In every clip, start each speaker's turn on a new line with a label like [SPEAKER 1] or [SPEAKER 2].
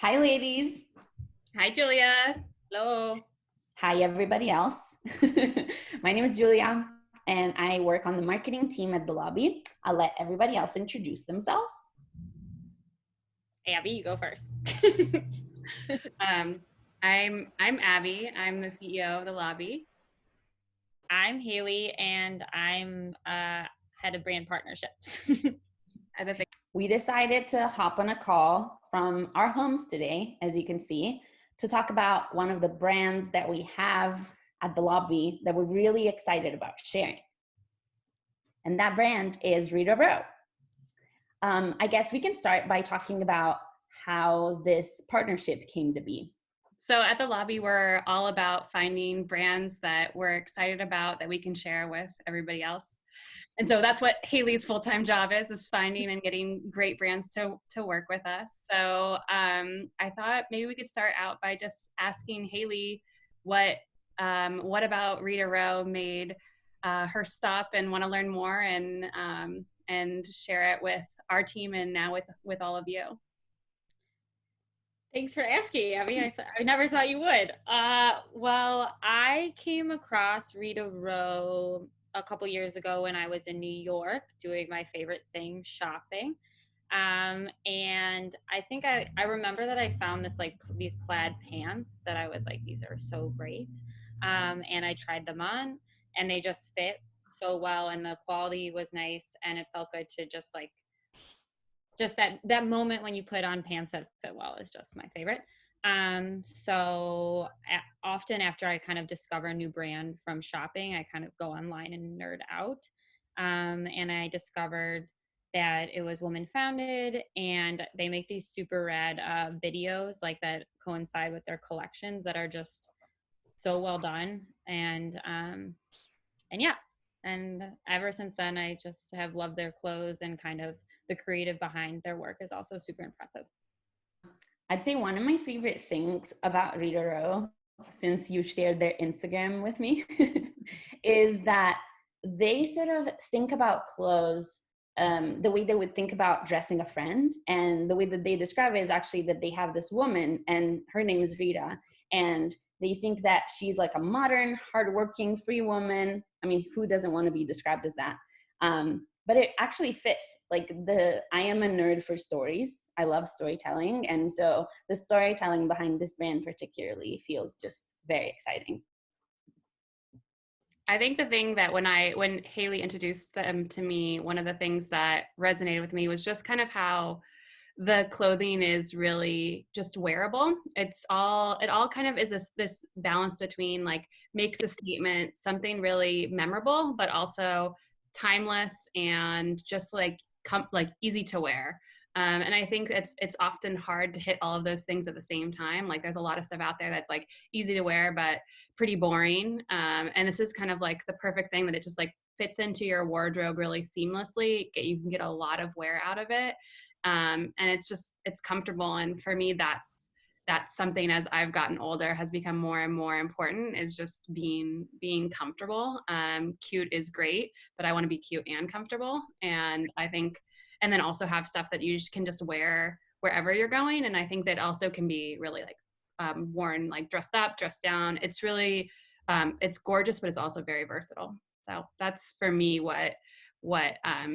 [SPEAKER 1] Hi, ladies.
[SPEAKER 2] Hi, Julia.
[SPEAKER 3] Hello.
[SPEAKER 1] Hi, everybody else. My name is Giulia, and I work on the marketing team at the lobby. I'll let everybody else introduce themselves.
[SPEAKER 3] Abby, you go first.
[SPEAKER 2] I'm Abby. I'm the CEO of the lobby.
[SPEAKER 3] I'm Hayley, and I'm head of brand partnerships.
[SPEAKER 1] We decided to hop on a call from our homes today, as you can see, to talk about one of the brands that we have at the lobby that we're really excited about sharing. And that brand is Rita Row. I guess we can start by talking about how this partnership came to be.
[SPEAKER 2] So at the lobby, we're all about finding brands that we're excited about that we can share with everybody else. And so that's what Hayley's full-time job is finding and getting great brands to work with us. So I thought maybe we could start out by just asking Hayley what about Rita Row made her stop and want to learn more and share it with our team and now with all of you.
[SPEAKER 3] Thanks for asking, Abby. I never thought you would. Well, I came across Rita Row a couple years ago when I was in New York doing my favorite thing, shopping. And I think I remember that I found these plaid pants that I was like, these are so great. And I tried them on and they just fit so well and the quality was nice and it felt good to just that moment when you put on pants that fit well is just my favorite. So often after I kind of discover a new brand from shopping, I kind of go online and nerd out. And I discovered that it was woman founded and they make these super rad videos like that coincide with their collections that are just so well done. And yeah, and ever since then, I just have loved their clothes and kind of the creative behind their work is also super impressive.
[SPEAKER 1] I'd say one of my favorite things about Rita Row, since you shared their Instagram with me, is that they sort of think about clothes the way they would think about dressing a friend. And the way that they describe it is actually that they have this woman and her name is Rita. And they think that she's like a modern, hardworking, free woman. I mean, who doesn't want to be described as that? But it actually fits. I am a nerd for stories. I love storytelling. And so the storytelling behind this brand particularly feels just very exciting.
[SPEAKER 2] I think the thing that when Hayley introduced them to me, one of the things that resonated with me was just kind of how the clothing is really just wearable. It all kind of is this balance between like makes a statement, something really memorable, but also timeless and just like easy to wear. And I think it's often hard to hit all of those things at the same time. Like there's a lot of stuff out there that's like easy to wear, but pretty boring. And this is kind of like the perfect thing that it just like fits into your wardrobe really seamlessly. You can get a lot of wear out of it. And it's comfortable. And for me, that's something as I've gotten older has become more and more important is just being comfortable. Cute is great, but I want to be cute and comfortable. And I think, and then also have stuff that you can just wear wherever you're going. And I think that also can be really like worn, like dressed up, dressed down. It's really, it's gorgeous, but it's also very versatile. So that's for me what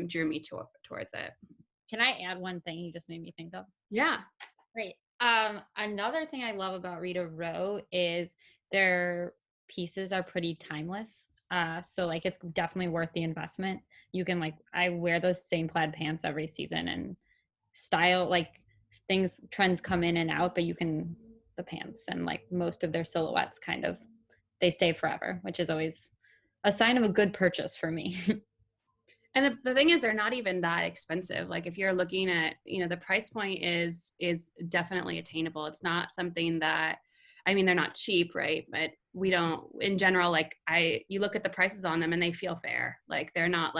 [SPEAKER 2] drew me towards it.
[SPEAKER 3] Can I add one thing you just made me think of?
[SPEAKER 2] Yeah.
[SPEAKER 3] Great. Another thing I love about Rita Row is their pieces are pretty timeless. So like it's definitely worth the investment. You can I wear those same plaid pants every season and style trends come in and out, but the pants and like most of their silhouettes they stay forever, which is always a sign of a good purchase for me.
[SPEAKER 2] And the thing is, they're not even that expensive. Like if you're looking at, the price point is definitely attainable. It's not something that, I mean, they're not cheap, right? But we don't, in general, you look at the prices on them and they feel fair. Like they're not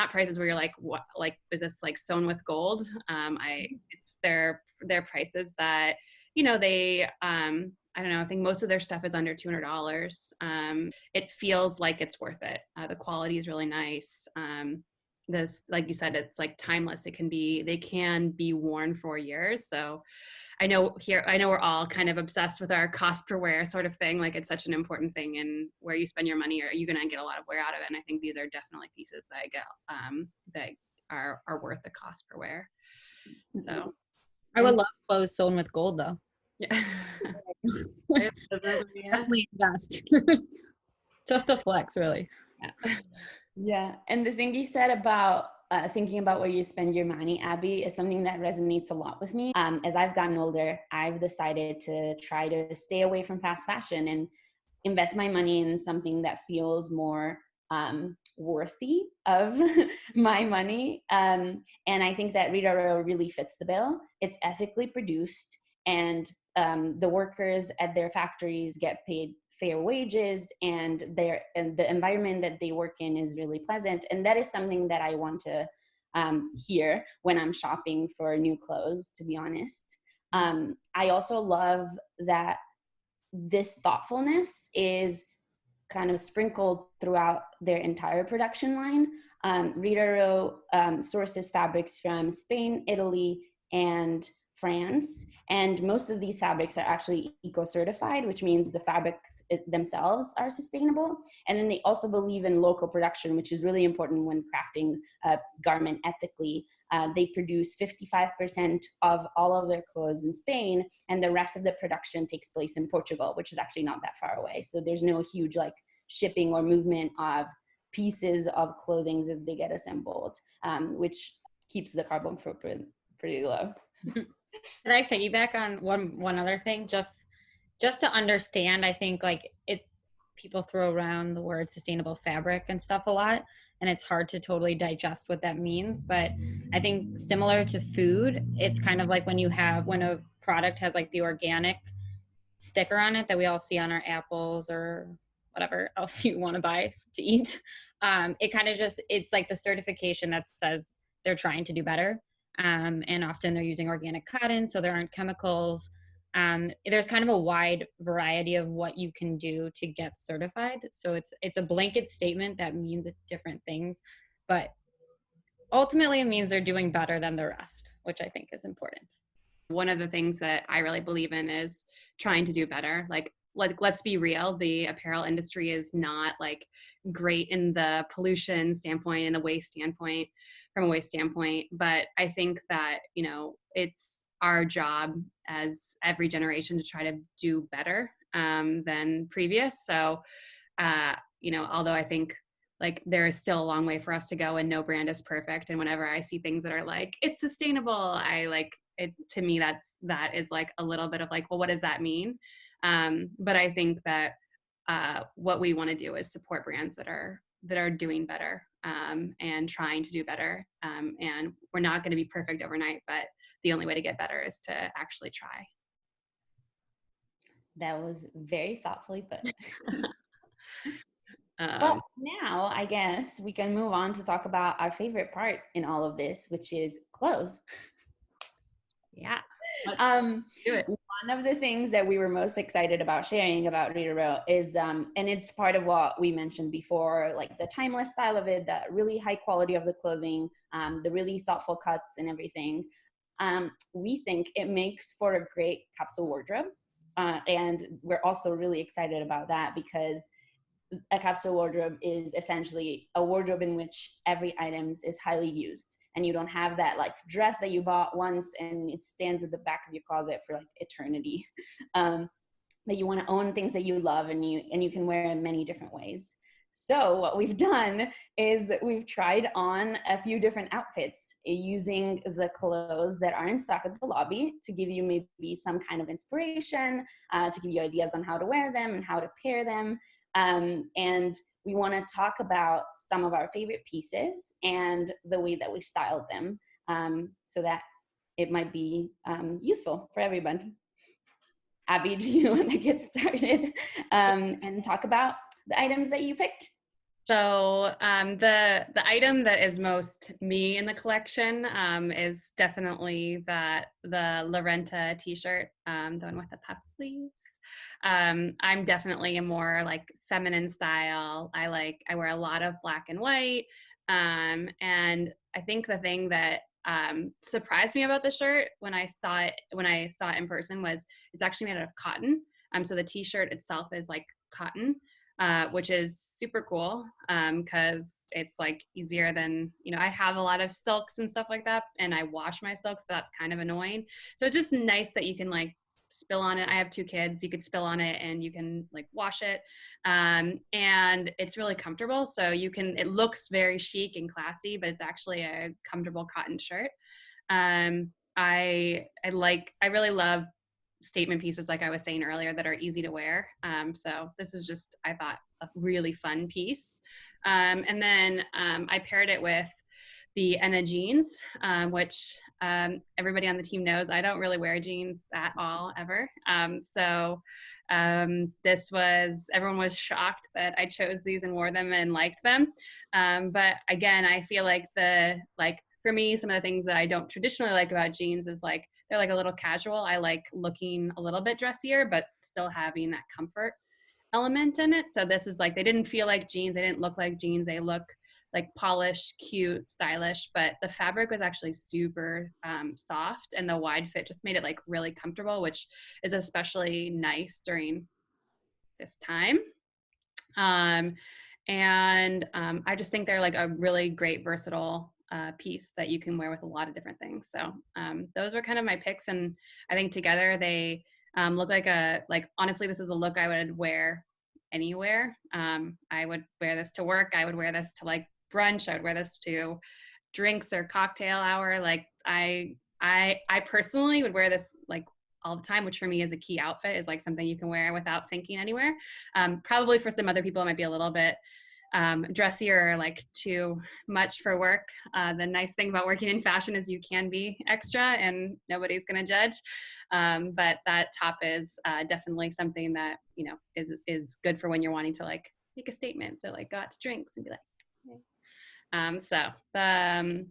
[SPEAKER 2] prices where you're like, what, like, is this like sewn with gold? It's their prices that, they, I don't know. I think most of their stuff is under $200. It feels like it's worth it. The quality is really nice. this, like you said, it's like timeless. They can be worn for years. So I know we're all kind of obsessed with our cost per wear sort of thing. Like it's such an important thing, and where you spend your money, or you're going to get a lot of wear out of it. And I think these are definitely pieces that are worth the cost per wear. So
[SPEAKER 3] I would love clothes sewn with gold though.
[SPEAKER 2] yeah.
[SPEAKER 3] Definitely invest. Just a flex, really.
[SPEAKER 1] Yeah. And the thing you said about thinking about where you spend your money, Abby, is something that resonates a lot with me. As I've gotten older, I've decided to try to stay away from fast fashion and invest my money in something that feels more worthy of my money. And I think that Rita Row really fits the bill. It's ethically produced, and the workers at their factories get paid fair wages, and the environment that they work in is really pleasant. And that is something that I want to hear when I'm shopping for new clothes, to be honest. I also love that this thoughtfulness is kind of sprinkled throughout their entire production line. Rita Row sources fabrics from Spain, Italy, and France. And most of these fabrics are actually eco-certified, which means the fabrics themselves are sustainable. And then they also believe in local production, which is really important when crafting a garment ethically. They produce 55% of all of their clothes in Spain, and the rest of the production takes place in Portugal, which is actually not that far away. So there's no huge like shipping or movement of pieces of clothing as they get assembled, which keeps the carbon footprint pretty low.
[SPEAKER 3] Can I piggyback on one other thing? Just to understand, I think like people throw around the word sustainable fabric and stuff a lot, and it's hard to totally digest what that means. But I think similar to food, it's kind of like when a product has like the organic sticker on it that we all see on our apples or whatever else you want to buy to eat. It kind of it's like the certification that says they're trying to do better. And often they're using organic cotton, so there aren't chemicals. There's kind of a wide variety of what you can do to get certified. So it's a blanket statement that means different things, but ultimately it means they're doing better than the rest, which I think is important.
[SPEAKER 2] One of the things that I really believe in is trying to do better. Like let's be real, the apparel industry is not like great in the pollution standpoint and the waste standpoint, from a waste standpoint. But I think that, it's our job as every generation to try to do better than previous. So, although I think like there is still a long way for us to go and no brand is perfect. And whenever I see things that are like, it's sustainable, I like it. To me, that is like a little bit of like, well, what does that mean? But I think that what we want to do is support brands that are doing better and trying to do better. And we're not going to be perfect overnight, but the only way to get better is to actually try.
[SPEAKER 1] That was very thoughtfully put. But now I guess we can move on to talk about our favorite part in all of this, which is clothes.
[SPEAKER 2] Yeah.
[SPEAKER 1] Do it. One of the things that we were most excited about sharing about Rita Row is, and it's part of what we mentioned before, like the timeless style of it, the really high quality of the clothing, the really thoughtful cuts and everything. We think it makes for a great capsule wardrobe. And we're also really excited about that because a capsule wardrobe is essentially a wardrobe in which every item is highly used, and you don't have that like dress that you bought once and it stands at the back of your closet for like eternity. But you want to own things that you love and you can wear in many different ways. So what we've done is we've tried on a few different outfits using the clothes that are in stock at the lobby to give you maybe some kind of inspiration, to give you ideas on how to wear them and how to pair them. And we want to talk about some of our favorite pieces and the way that we styled them, so that it might be useful for everyone. Abby, do you want to get started and talk about the items that you picked?
[SPEAKER 2] So the item that is most me in the collection is definitely the Loretto T-Shirt, the one with the puff sleeves. I'm definitely a more like feminine style. I wear a lot of black and white. And I think the thing that surprised me about the shirt when I saw it in person was it's actually made out of cotton. So the T-shirt itself is like cotton, which is super cool because it's like easier than, I have a lot of silks and stuff like that, and I wash my silks, but that's kind of annoying. So it's just nice that you can like spill on it. I have 2 kids. You could spill on it and you can like wash it. And it's really comfortable. So it looks very chic and classy, but it's actually a comfortable cotton shirt. I really love statement pieces, like I was saying earlier, that are easy to wear. So this is just, I thought, a really fun piece. And then I paired it with the Enna jeans, which everybody on the team knows I don't really wear jeans at all, ever. Everyone was shocked that I chose these and wore them and liked them. But again, I feel like for me, some of the things that I don't traditionally like about jeans is like, they're like a little casual. I like looking a little bit dressier, but still having that comfort element in it. So this is like, they didn't feel like jeans. They didn't look like jeans. They look like polished, cute, stylish, but the fabric was actually super soft, and the wide fit just made it like really comfortable, which is especially nice during this time. I just think they're like a really great versatile piece that you can wear with a lot of different things. So those were kind of my picks, and I think together they look like honestly, this is a look I would wear anywhere. I would wear this to work. I would wear this to like brunch. I would wear this to drinks or cocktail hour. Like I personally would wear this like all the time, which for me is a key outfit, is like something you can wear without thinking anywhere. Probably for some other people, it might be a little bit dressier or like too much for work. The nice thing about working in fashion is you can be extra and nobody's going to judge. But that top is definitely something that, is good for when you're wanting to like make a statement. So like go out to drinks and be like, okay.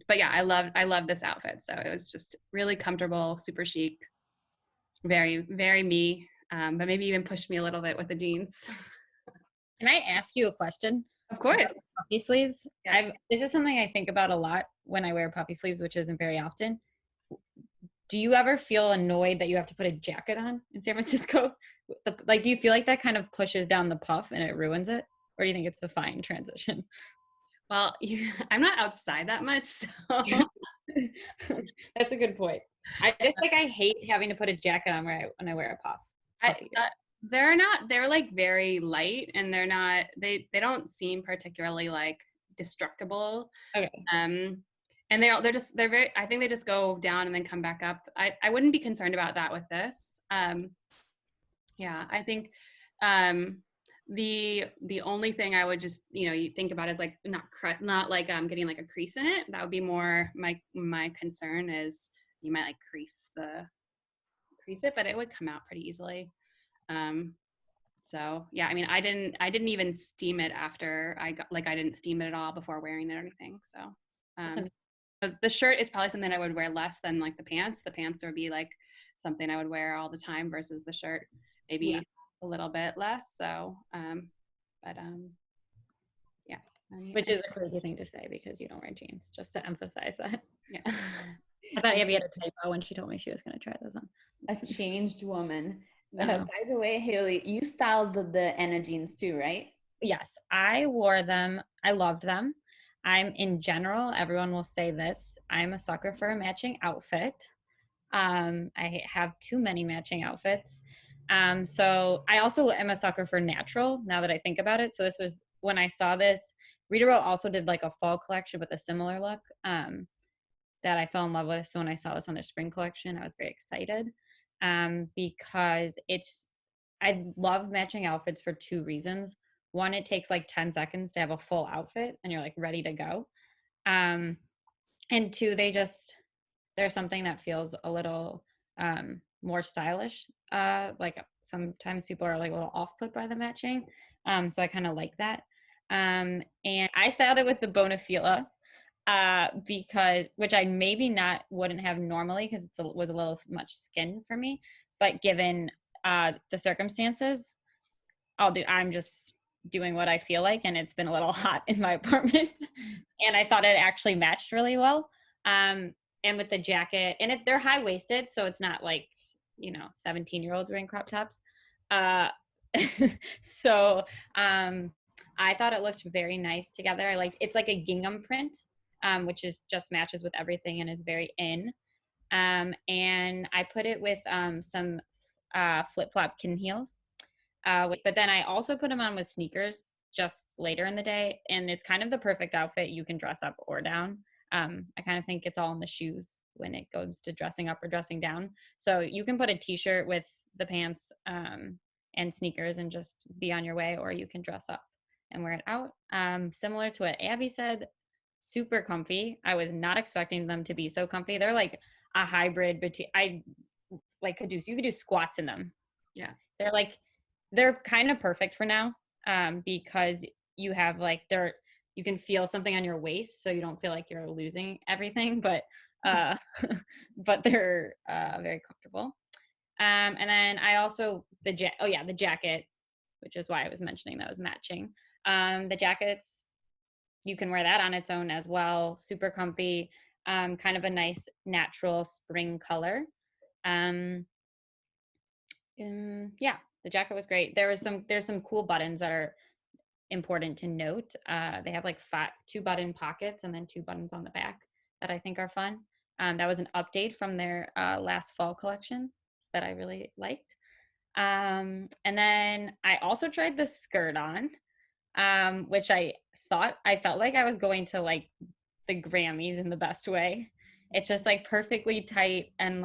[SPEAKER 2] But yeah, I love this outfit. So it was just really comfortable, super chic, very, very me. But maybe even pushed me a little bit with the jeans.
[SPEAKER 3] Can I ask you a question?
[SPEAKER 2] Of course.
[SPEAKER 3] Puffy sleeves.
[SPEAKER 2] Yeah.
[SPEAKER 3] This is something I think about a lot when I wear puffy sleeves, which isn't very often. Do you ever feel annoyed that you have to put a jacket on in San Francisco? Like, do you feel like that kind of pushes down the puff and it ruins it? Or do you think it's a fine transition?
[SPEAKER 2] Well, I'm not outside that much, so.
[SPEAKER 3] That's a good point. I just I hate having to put a jacket on when I wear a puff.
[SPEAKER 2] They're like very light, and they don't seem particularly like destructible.
[SPEAKER 3] Okay.
[SPEAKER 2] And they're very, I think they just go down and then come back up. I wouldn't be concerned about that with this. Yeah, I think the only thing I would just, you think about is like not like getting like a crease in it. That would be more my concern, is you might like crease it, but it would come out pretty easily. So yeah, I mean, I didn't even steam it after I didn't steam it at all before wearing it or anything. So the shirt is probably something I would wear less than like the pants. The pants would be like something I would wear all the time, versus the shirt maybe a little bit less. So, yeah.
[SPEAKER 3] Which is a crazy thing to say because you don't wear jeans, just to emphasize that.
[SPEAKER 2] Yeah.
[SPEAKER 3] I thought Abby had a typo when she told me she was going to try those on.
[SPEAKER 1] A changed woman.
[SPEAKER 3] No.
[SPEAKER 1] By the way, Hayley, you styled the Enna jeans too, right?
[SPEAKER 3] Yes, I wore them. I loved them. In general, everyone will say this, I'm a sucker for a matching outfit. I have too many matching outfits. So I also am a sucker for natural, now that I think about it. So this was, when I saw this, Rita Row also did like a fall collection with a similar look that I fell in love with. So when I saw this on their spring collection, I was very excited because I love matching outfits for 2 reasons. One, it takes like 10 seconds to have a full outfit and you're like ready to go. And 2, there's something that feels a little more stylish. Like sometimes people are like a little off put by the matching. So I kind of like that. And I styled it with the Bonafila because, which I maybe wouldn't have normally because it was a little much skin for me, but given the circumstances, I'm just doing what I feel like, and it's been a little hot in my apartment. and I thought it actually matched really well. And with the jacket, and they're high waisted, so it's not like 17-year-olds wearing crop tops. Uh, so I thought it looked very nice together. It's like a gingham print, which is just matches with everything and is very in. And I put it with some flip-flop kitten heels. But then I also put them on with sneakers just later in the day, and it's kind of the perfect outfit. You can dress up or down. I kind of think it's all in the shoes when it goes to dressing up or dressing down. So you can put a t-shirt with the pants and sneakers and just be on your way, or you can dress up and wear it out. Similar to what Abby said, super comfy. I was not expecting them to be so comfy. They're like a hybrid between, you could do squats in them.
[SPEAKER 2] Yeah.
[SPEAKER 3] They're kind of perfect for now, because you have you can feel something on your waist, so you don't feel like you're losing everything, but but they're very comfortable. And then I also the jacket, which is why I was mentioning that was matching. The jackets, you can wear that on its own as well. Super comfy, kind of a nice natural spring color. Yeah, the jacket was great. There's some cool buttons that are important to note. They have 2 button pockets and then 2 buttons on the back that I think are fun. That was an update from their last fall collection that I really liked. And then I also tried the skirt on, which I felt like I was going to the Grammys in the best way. It's just perfectly tight and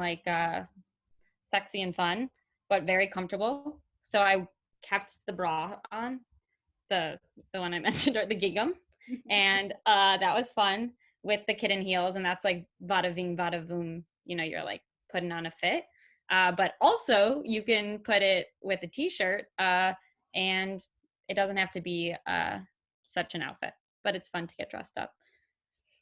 [SPEAKER 3] sexy and fun, but very comfortable. So I kept the bra on, the one I mentioned, or the gingham, and that was fun with the kitten heels, and that's bada bing bada boom. You're putting on a fit, but also you can put it with a t-shirt, and it doesn't have to be such an outfit, but it's fun to get dressed up.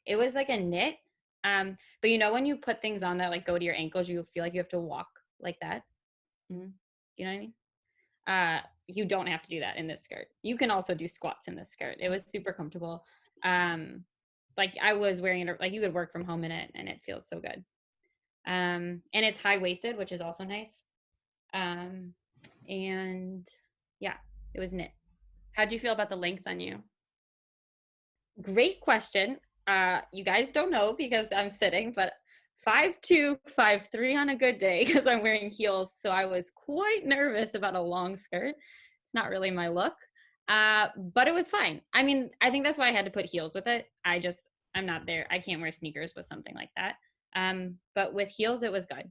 [SPEAKER 3] It was a knit, but when you put things on that go to your ankles, you feel like you have to walk like that.
[SPEAKER 2] Mm-hmm.
[SPEAKER 3] You know what I mean? You don't have to do that in this skirt. You can also do squats in this skirt. It was super comfortable. I was wearing it, you could work from home in it, and it feels so good. And it's high-waisted, which is also nice. And yeah, it was knit.
[SPEAKER 2] How'd you feel about the length on you?
[SPEAKER 3] Great question. You guys don't know because I'm sitting, but 5'2", 5'3" on a good day because I'm wearing heels. So I was quite nervous about a long skirt. It's not really my look, but it was fine. I mean, I think that's why I had to put heels with it. I'm not there. I can't wear sneakers with something like that. But with heels, it was good.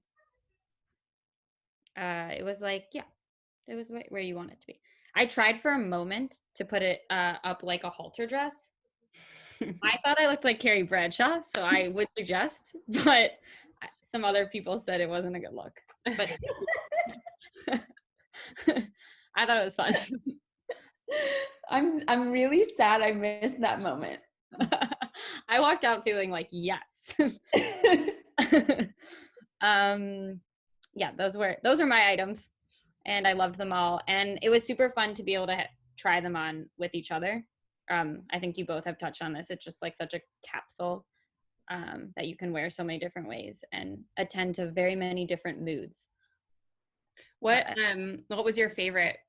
[SPEAKER 3] It was it was right where you want it to be. I tried for a moment to put it up like a halter dress. I thought I looked like Carrie Bradshaw, so I would suggest, but some other people said it wasn't a good look. But I thought it was fun.
[SPEAKER 1] I'm really sad I missed that moment.
[SPEAKER 3] I walked out feeling yes. Yeah, those were my items, and I loved them all, and it was super fun to be able to try them on with each other. I think you both have touched on this. It's just such a capsule that you can wear so many different ways and attend to very many different moods.
[SPEAKER 2] What was your favorite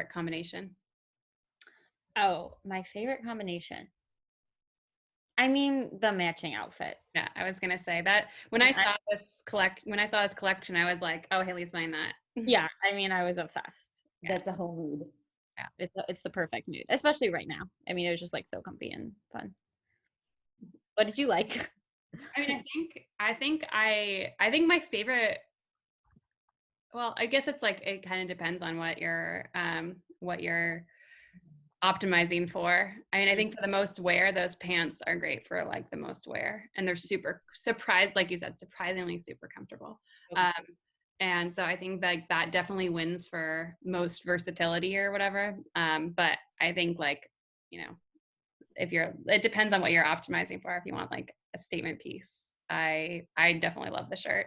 [SPEAKER 2] combination?
[SPEAKER 3] Oh, my favorite combination. I mean, the matching outfit.
[SPEAKER 2] Yeah, I was gonna say that when I saw this collection, I was like, oh, Hayley's buying that.
[SPEAKER 3] Yeah, I mean, I was obsessed.
[SPEAKER 1] Yeah. That's a whole mood.
[SPEAKER 3] Yeah, it's the perfect mood, especially right now. I mean, it was just so comfy and fun. What did you like?
[SPEAKER 2] I mean, I think my favorite. Well, I guess it's it kind of depends on what you're optimizing for. I mean, I think for the most wear, those pants are great for the most wear, and they're like you said, surprisingly super comfortable.
[SPEAKER 3] Okay.
[SPEAKER 2] And so I think that definitely wins for most versatility or whatever. But I think it depends on what you're optimizing for. If you want a statement piece, I definitely love the shirt.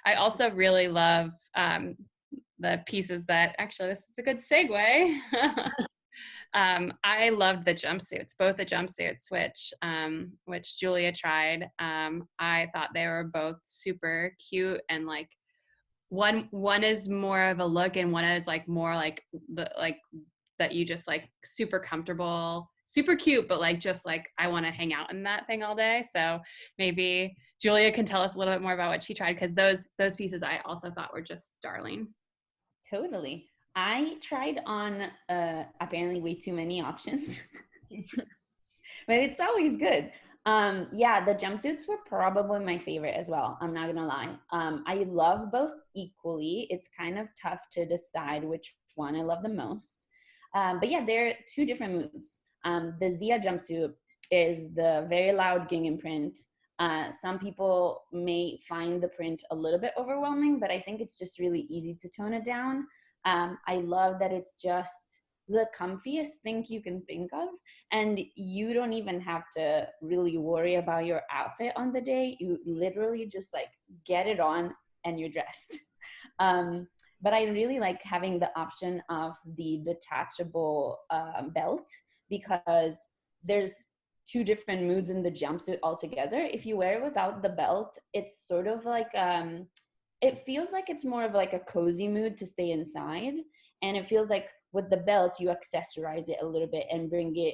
[SPEAKER 2] I also really love the pieces that, actually, this is a good segue. I loved the jumpsuits, both the jumpsuits, which Giulia tried. I thought they were both super cute, and like one is more of a look, and one is like more like the like that you just like super comfortable, super cute, but like just like I want to hang out in that thing all day. So maybe Giulia can tell us a little bit more about what she tried, because those pieces I also thought were just darling.
[SPEAKER 1] Totally. I tried on apparently way too many options, but it's always good. Yeah, the jumpsuits were probably my favorite as well. I'm not gonna lie. I love both equally. It's kind of tough to decide which one I love the most. But yeah, they're two different moods. The Zia jumpsuit is the very loud gingham print. Some people may find the print a little bit overwhelming, but I think it's just really easy to tone it down. I love that it's just the comfiest thing you can think of, and you don't even have to really worry about your outfit on the day. You literally just like get it on and you're dressed. But I really like having the option of the detachable belt, because there's two different moods in the jumpsuit altogether. If you wear it without the belt, it's sort of like it feels like it's more of like a cozy mood to stay inside, and it feels like with the belt you accessorize it a little bit and bring it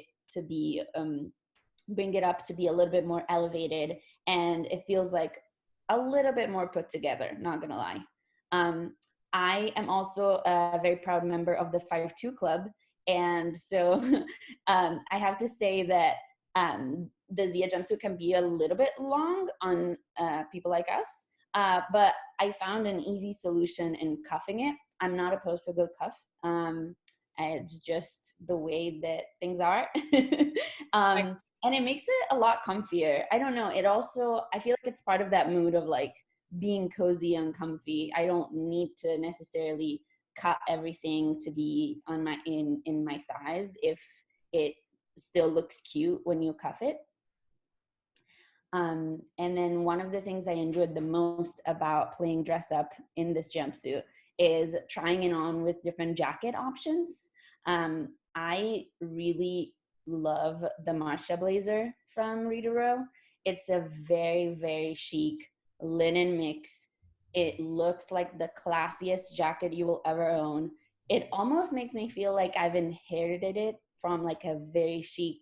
[SPEAKER 1] up to be a little bit more elevated, and it feels like a little bit more put together, not gonna lie. I am also a very proud member of the 5'2" club, and so I have to say that the Zia jumpsuit can be a little bit long on people like us, but I found an easy solution in cuffing it. I'm not opposed to a good cuff. It's just the way that things are. And it makes it a lot comfier. I don't know. It also, I feel like it's part of that mood of like being cozy and comfy. I don't need to necessarily cut everything to be on my in my size if it still looks cute when you cuff it. And then one of the things I enjoyed the most about playing dress up in this jumpsuit is trying it on with different jacket options. I really love the Marcia blazer from Rita Row. It's a very, very chic linen mix. It looks like the classiest jacket you will ever own. It almost makes me feel like I've inherited it from like a very chic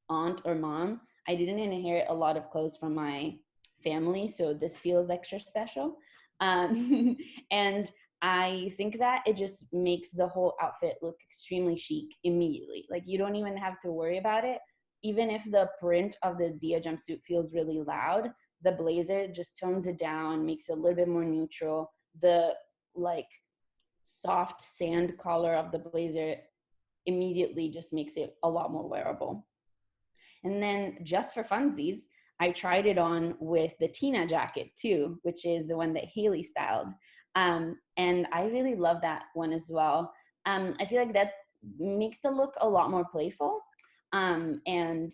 [SPEAKER 1] aunt or mom. I didn't inherit a lot of clothes from my family, so this feels extra special. And I think that it just makes the whole outfit look extremely chic immediately. Like you don't even have to worry about it. Even if the print of the Zia jumpsuit feels really loud, the blazer just tones it down, makes it a little bit more neutral. The like soft sand color of the blazer immediately just makes it a lot more wearable. And then just for funsies, I tried it on with the Tina jacket too, which is the one that Hayley styled. And I really love that one as well. I feel like that makes the look a lot more playful. And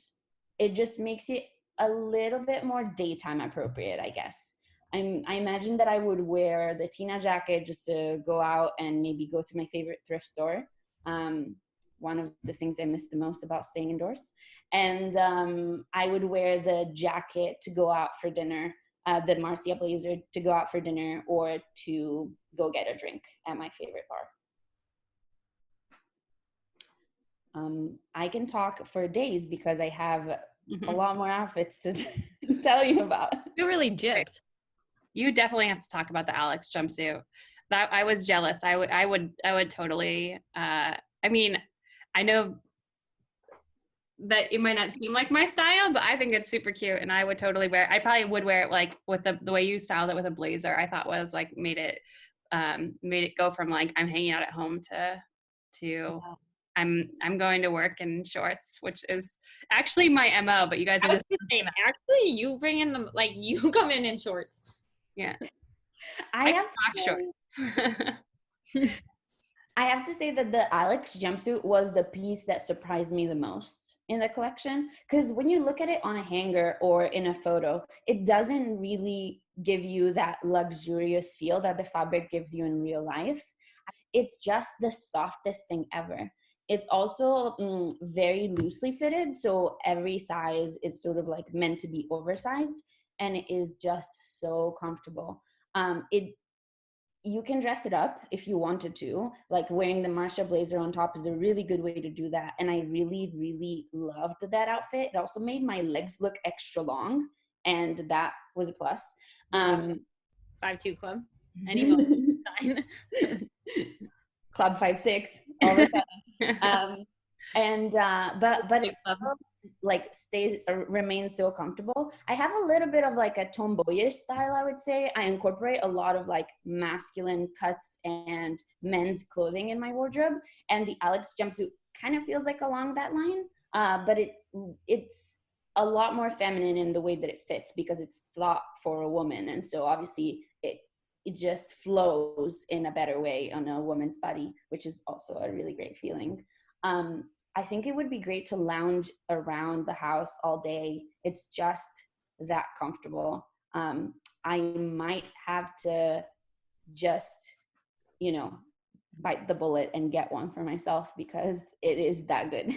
[SPEAKER 1] it just makes it a little bit more daytime appropriate, I guess. I imagine that I would wear the Tina jacket just to go out and maybe go to my favorite thrift store. One of the things I miss the most about staying indoors. And I would wear the jacket to go out for dinner, the Marcia blazer to go out for dinner, or to go get a drink at my favorite bar. I can talk for days because I have a lot more outfits to tell you about.
[SPEAKER 3] You're really gypped.
[SPEAKER 2] You definitely have to talk about the Alex jumpsuit. That I was jealous. I would totally. I mean, I know that it might not seem like my style, but I think it's super cute, and I would totally wear it. I probably would wear it like with the way you styled it with a blazer. I thought was like made it go from like I'm hanging out at home to I'm going to work in shorts, which is actually my MO. But you guys are just
[SPEAKER 3] actually you bring in the like you come in shorts.
[SPEAKER 2] Yeah,
[SPEAKER 1] I have
[SPEAKER 2] shorts.
[SPEAKER 1] I have to say that the Alex jumpsuit was the piece that surprised me the most in the collection, because when you look at it on a hanger or in a photo, it doesn't really give you that luxurious feel that the fabric gives you in real life. It's just the softest thing ever. It's also very loosely fitted, so every size is sort of like meant to be oversized, and it is just so comfortable. You can dress it up if you wanted to, like wearing the Marcia blazer on top is a really good way to do that. And I really, really loved that outfit. It also made my legs look extra long, and that was a plus.
[SPEAKER 3] 5'2" club. Anyone sign.
[SPEAKER 1] Club 5'6" all the time. But it's still, like remains so comfortable. I have a little bit of like a tomboyish style, I would say. I incorporate a lot of like masculine cuts and men's clothing in my wardrobe, and the Alex jumpsuit kind of feels like along that line, but it's a lot more feminine in the way that it fits because it's thought for a woman, and so obviously it just flows in a better way on a woman's body, which is also a really great feeling. I think it would be great to lounge around the house all day. It's just that comfortable. I might have to just, bite the bullet and get one for myself because it is that good.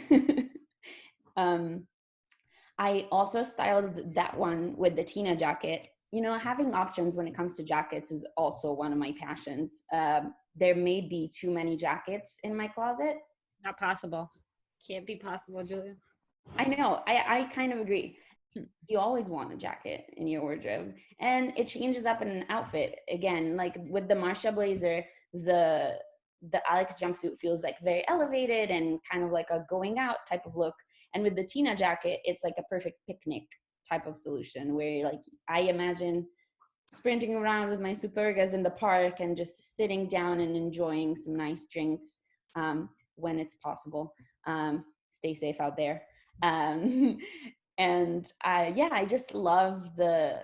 [SPEAKER 1] I also styled that one with the Tina jacket. Having options when it comes to jackets is also one of my passions. There may be too many jackets in my closet.
[SPEAKER 3] Not possible. Can't be possible, Giulia.
[SPEAKER 1] I know. I kind of agree. You always want a jacket in your wardrobe, and it changes up in an outfit. Again, like with the Marcia blazer, the Alex jumpsuit feels like very elevated and kind of like a going out type of look. And with the Tina jacket, it's like a perfect picnic type of solution where like I imagine sprinting around with my Supergas in the park and just sitting down and enjoying some nice drinks when it's possible. Stay safe out there. And I just love the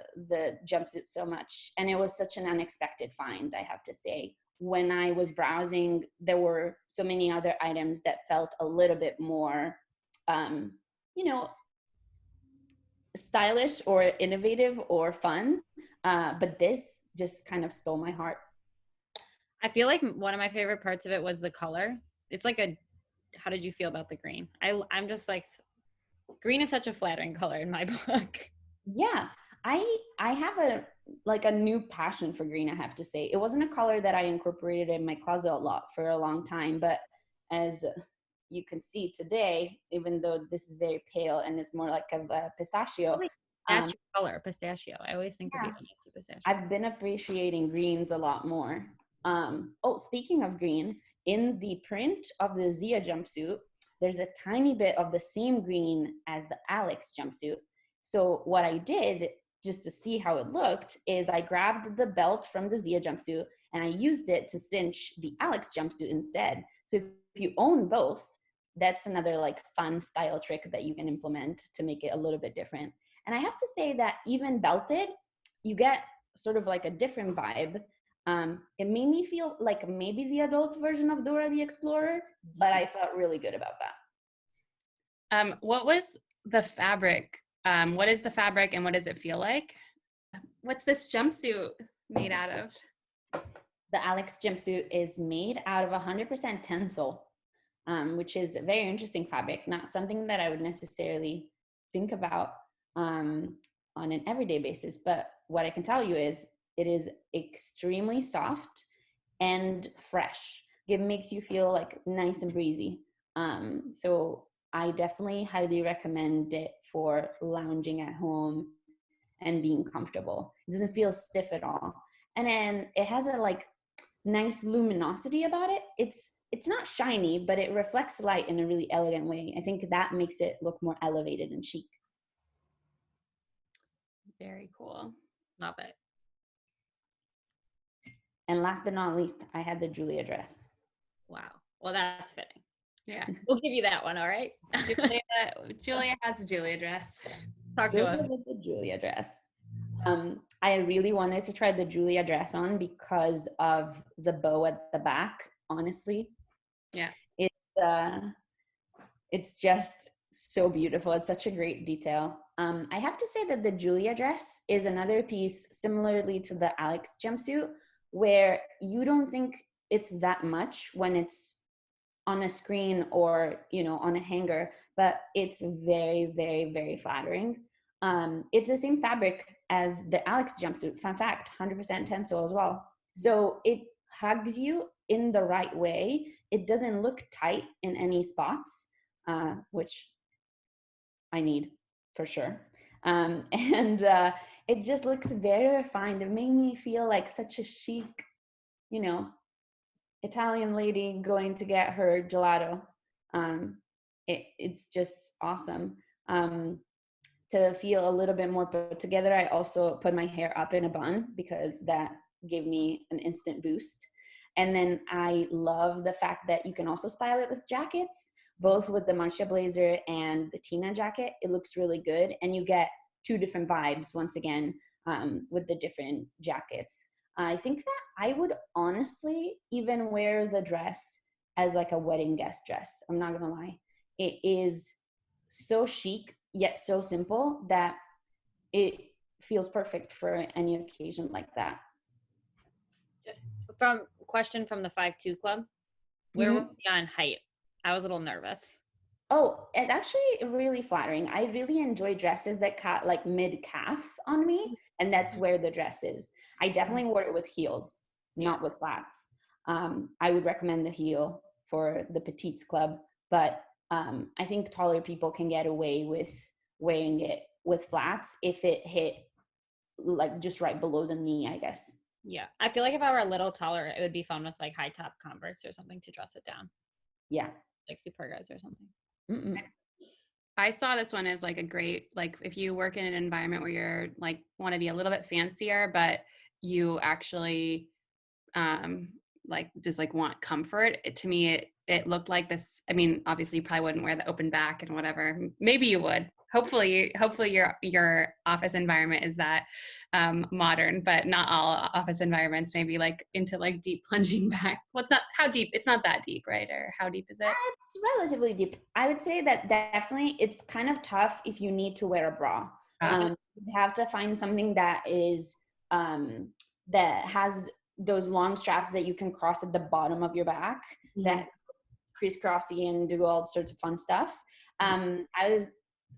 [SPEAKER 1] jumpsuit so much. And it was such an unexpected find, I have to say. When I was browsing, there were so many other items that felt a little bit more, stylish or innovative or fun. But this just kind of stole my heart.
[SPEAKER 3] I feel like one of my favorite parts of it was the color. It's like how did you feel about the green? I'm just like, green is such a flattering color in my book.
[SPEAKER 1] Yeah, I have a new passion for green, I have to say. It wasn't a color that I incorporated in my closet a lot for a long time, but as you can see today, even though this is very pale and it's more like a pistachio.
[SPEAKER 3] That's your color, pistachio. I always think of you as a pistachio.
[SPEAKER 1] I've been appreciating greens a lot more. Speaking of green, in the print of the Zia jumpsuit, there's a tiny bit of the same green as the Alex jumpsuit. So what I did, just to see how it looked, is I grabbed the belt from the Zia jumpsuit and I used it to cinch the Alex jumpsuit instead. So if you own both, that's another like fun style trick that you can implement to make it a little bit different. And I have to say that even belted, you get sort of like a different vibe. It made me feel like maybe the adult version of Dora the Explorer, but I felt really good about
[SPEAKER 2] that. What was the fabric? What is the fabric and what does it feel like? What's this jumpsuit made out of?
[SPEAKER 1] The Alex jumpsuit is made out of 100% Tencel, which is a very interesting fabric, not something that I would necessarily think about on an everyday basis. But what I can tell you is it is extremely soft and fresh. It makes you feel like nice and breezy. So I definitely highly recommend it for lounging at home and being comfortable. It doesn't feel stiff at all. And then it has a like nice luminosity about it. It's not shiny, but it reflects light in a really elegant way. I think that makes it look more elevated and chic.
[SPEAKER 2] Very cool.
[SPEAKER 3] Love it.
[SPEAKER 1] And last but not least, I had the Giulia dress.
[SPEAKER 3] Wow. Well, that's fitting.
[SPEAKER 2] Yeah.
[SPEAKER 3] We'll give you that one, all right?
[SPEAKER 2] Giulia has the Giulia dress.
[SPEAKER 3] Talk to us.
[SPEAKER 1] With the Giulia dress. I really wanted to try the Giulia dress on because of the bow at the back, honestly.
[SPEAKER 2] Yeah.
[SPEAKER 1] It's just so beautiful. It's such a great detail. I have to say that the Giulia dress is another piece similarly to the Alex jumpsuit where you don't think it's that much when it's on a screen or, you know, on a hanger, but it's very, very, very flattering. It's the same fabric as the Alex jumpsuit. Fun fact, 100% tencel as well. So it hugs you in the right way. It doesn't look tight in any spots, which I need for sure. And it just looks very refined. It made me feel like such a chic, you know, Italian lady going to get her gelato. It's just awesome. To feel a little bit more put together, I also put my hair up in a bun because that gave me an instant boost. And then I love the fact that you can also style it with jackets, both with the Marcia blazer and the Tina jacket. It looks really good, and you get two different vibes once again with the different jackets. I think that I would honestly even wear the dress as like a wedding guest dress. I'm not gonna lie. It is so chic yet so simple that it feels perfect for any occasion like that.
[SPEAKER 3] From question from the 5'2" club, where were we on height? I was a little nervous.
[SPEAKER 1] Oh, it's actually really flattering. I really enjoy dresses that cut like mid calf on me, and that's where the dress is. I definitely wore it with heels, not with flats. I would recommend the heel for the petites club, but I think taller people can get away with wearing it with flats if it hit like just right below the knee, I guess.
[SPEAKER 3] Yeah, I feel like if I were a little taller, it would be fun with like high top Converse or something to dress it down.
[SPEAKER 1] Yeah,
[SPEAKER 3] like Supergas or something.
[SPEAKER 1] Mm-mm.
[SPEAKER 2] I saw this one as like a great, like if you work in an environment where you're like want to be a little bit fancier, but you actually like just like want comfort. To me, it looked like this. I mean, obviously you probably wouldn't wear the open back and whatever. Maybe you would. Hopefully your office environment is that modern, but not all office environments. Maybe like into like deep plunging back. What's not how deep? It's not that deep, right? Or how deep is it?
[SPEAKER 1] It's relatively deep. I would say that definitely it's kind of tough if you need to wear a bra. You have to find something that is that has those long straps that you can cross at the bottom of your back that crisscrossy and do all sorts of fun stuff. I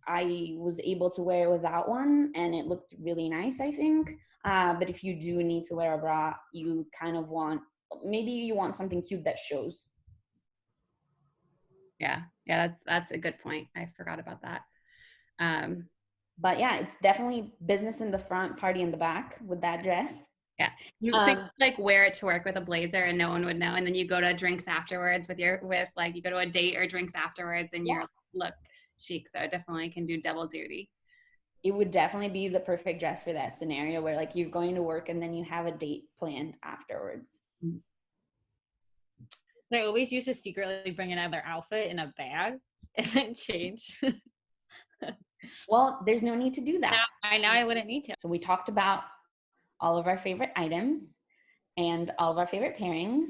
[SPEAKER 1] was able to wear it without one, and it looked really nice, I think. But if you do need to wear a bra, you kind of want, maybe you want something cute that shows.
[SPEAKER 2] Yeah, that's a good point. I forgot about that.
[SPEAKER 1] But yeah, it's definitely business in the front, party in the back with that dress.
[SPEAKER 2] Yeah, you like wear it to work with a blazer and no one would know, and then you go to drinks afterwards with you go to a date or drinks afterwards and you look chic. So it definitely can do double duty.
[SPEAKER 1] It would definitely be the perfect dress for that scenario where like you're going to work and then you have a date planned afterwards.
[SPEAKER 3] They always used to secretly bring another outfit in a bag and then change.
[SPEAKER 1] Well, there's no need to do that.
[SPEAKER 3] Now I wouldn't need to.
[SPEAKER 1] So we talked about all of our favorite items and all of our favorite pairings.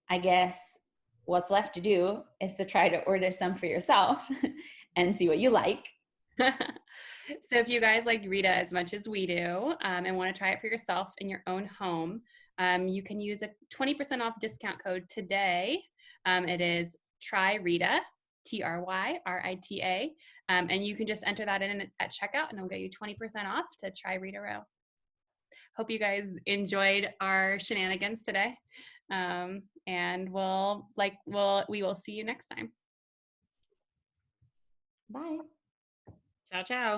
[SPEAKER 1] I guess what's left to do is to try to order some for yourself and see what you like.
[SPEAKER 2] So if you guys like Rita as much as we do and want to try it for yourself in your own home, you can use a 20% off discount code today. It is TryRita, TryRita, and you can just enter that in at checkout and it'll get you 20% off to try Rita Row. Hope you guys enjoyed our shenanigans today. And we will see you next time.
[SPEAKER 1] Bye.
[SPEAKER 3] Ciao, ciao.